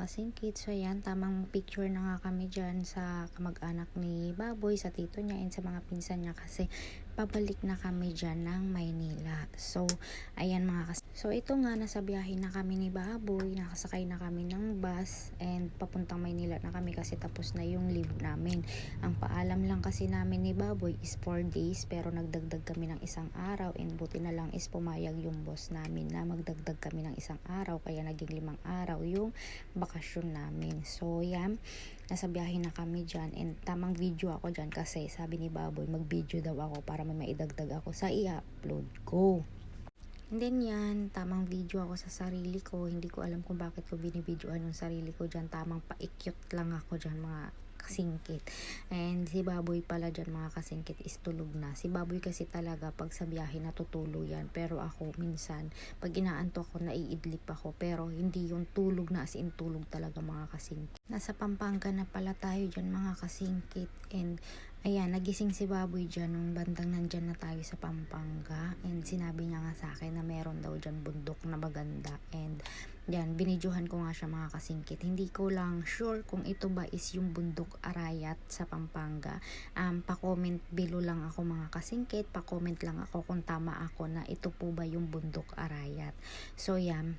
kasingkit. So ayan, tamang picture na nga kami dyan sa kamag-anak ni Baboy, sa tito niya and sa mga pinsan niya kasi pabalik na kami dyan ng Maynila. So ayan so ito nga, nasa biyahe na kami ni Baboy, nakasakay na kami ng bus and papuntang Maynila na kami kasi tapos na yung leave namin. Ang paalam lang kasi namin ni Baboy is 4 days pero nagdagdag kami ng isang araw and buti na lang is pumayag yung boss namin na magdagdag kami ng isang araw kaya naging 5 araw yung bakasyon namin. So yan, nasa biyahe na kami dyan and tamang video ako dyan kasi sabi ni Baboy mag video daw ako para may maidagdag ako sa i-upload ko. And then yan, tamang video ako sa sarili ko. Hindi ko alam kung bakit ko binibidyoan yung sarili ko dyan. Tamang paikyot lang ako dyan mga kasingkit. And si Baboy pala dyan mga kasingkit is tulog na. Si Baboy kasi talaga pag sa biyahe natutulog yan. Pero ako minsan, pag inaanto ako, naiidlip ako. Pero hindi yung tulog na as in tulog talaga mga kasingkit. Nasa Pampanga na pala tayo dyan mga kasingkit. And ayan, nagising si Baboy dyan nung bandang nandyan na tayo sa Pampanga. And sinabi niya nga sa akin na meron daw dyan bundok na maganda. And yan, binidyohan ko nga siya mga kasingkit. Hindi ko lang sure kung ito ba is yung bundok Arayat sa Pampanga. Pa-comment below lang ako mga kasingkit. Pa-comment lang ako kung tama ako na ito po ba yung bundok Arayat. So yan,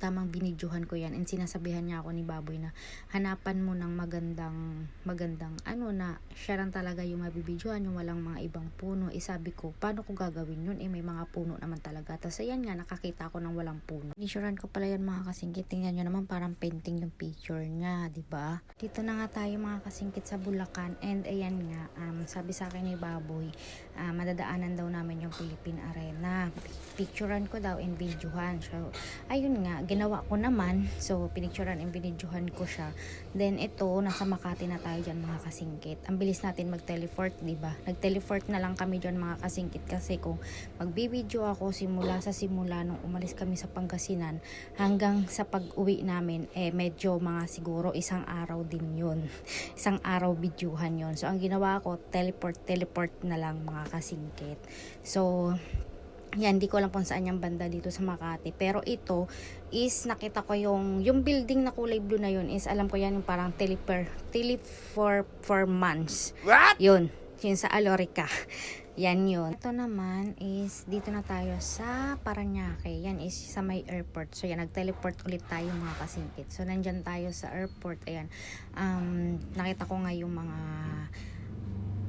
tamang binidyohan ko yan and sinasabihan niya ako ni Baboy na hanapan mo ng magandang ano na siya lang talaga yung mabibidyohan, yung walang mga ibang puno. Sabi ko, paano ko gagawin yun? May mga puno naman talaga. Tapos ayan nga, nakakita ako ng walang puno. Inisyoran ko pala yan mga kasingkit. Tingnan nyo naman, parang painting yung picture niya, diba? Dito na nga tayo mga kasingkit sa Bulacan and ayan nga, sabi sa akin ni Baboy, madadaanan daw namin yung Philippine Arena. Picturean ko daw and videohan. So ayun nga, ginawa ko naman. So pinicturean and binidyohan ko siya. Then ito, nasa Makati na tayo dyan mga kasingkit. Ang bilis natin mag-teleport, diba? Nag-teleport na lang kami dyan mga kasingkit kasi kung magbibideo ako simula nung umalis kami sa Pangasinan hanggang sa pag-uwi namin, medyo mga siguro isang araw din yun. Isang araw videohan yun. So ang ginawa ko, teleport na lang mga kasingkit. So yan, di ko alam kung saan yung banda dito sa Makati. Pero ito is nakita ko yung building na kulay blue na yun is alam ko yan yung parang tele for months. What? Yun sa Alorica. Yan yun. Ito naman is dito na tayo sa Parañaque. Yan is sa may airport. So yan, nag-teleport ulit tayo mga kasingkit. So nandyan tayo sa airport. Ayan. Nakita ko nga yung mga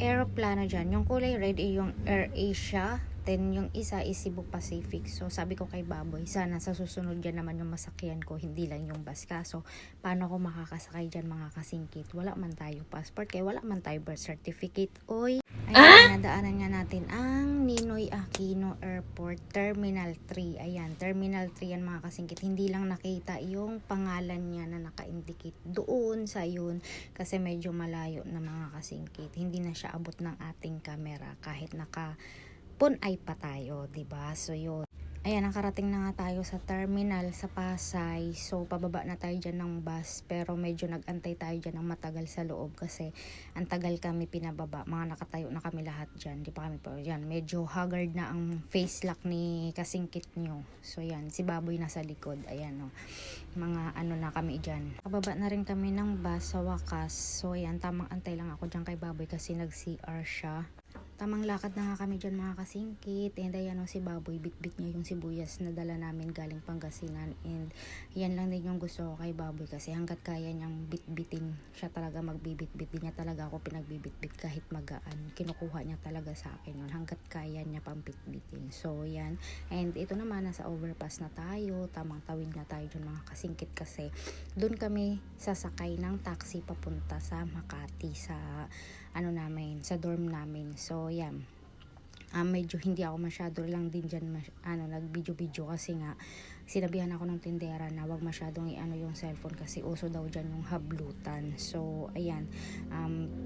aeroplano dyan. Yung kulay red ay yung Air Asia. Then yung isa is Cebu Pacific. So sabi ko kay Baboy, sana sa susunod dyan naman yung masakyan ko, hindi lang yung bus. Kaso paano ko makakasakay dyan mga kasingkit? Wala man tayo passport, kaya wala man tayo birth certificate. Oy, ayan, nadaanan nga natin ang Ninoy Aquino Airport Terminal 3. Ayan, Terminal 3 yan mga kasingkit. Hindi lang nakita yung pangalan niya na naka-indicate doon sa yun kasi medyo malayo na mga kasingkit. Hindi na siya abot ng ating camera kahit naka-pun-ay pa tayo, diba? So yun. Ayan, nakarating na nga tayo sa terminal sa Pasay. So, pababa na tayo dyan ng bus. Pero medyo nag-antay tayo dyan ng matagal sa loob kasi ang tagal kami pinababa. Mga nakatayo na kami lahat dyan. Di pa kami pa dyan. Medyo haggard na ang face lock ni kasingkit nyo. So, yan. Si Baboy nasa likod. Ayan, no. Mga ano na kami dyan. Pababa na rin kami ng bus sa wakas. So, ayan. Tamang antay lang ako dyan kay Baboy kasi nag-CR siya. Tamang lakad na nga kami dyan mga kasingkit. And ayan o, si Baboy, bit-bit niya yung sibuyas na dala namin galing Pangasinan. And yan lang din yung gusto ko kay Baboy kasi hanggat kaya niyang bit-bitin, siya talaga magbibit-bit. Di niya talaga ako pinagbibit-bit kahit magaan. Kinukuha niya talaga sa akin yun. Hanggat kaya niya pang bit-bitin. So yan. And ito naman, nasa overpass na tayo. Tamang tawid na tayo dyan mga kasingkit kasi doon kami sasakay ng taxi papunta sa Makati sa sa dorm namin. So yan, medyo hindi ako masyado lang din dyan nag-video kasi nga sinabihan ako ng tindera na wag masyadong yung cellphone kasi uso daw dyan yung hablutan. So ayan,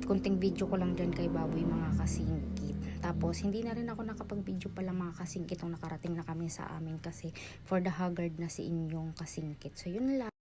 kunting video ko lang dyan kay Baboy mga kasingkit. Tapos hindi na rin ako nakapag-video pala mga kasingkit nung nakarating na kami sa amin kasi for the haggard na si inyong kasingkit. So yun lang.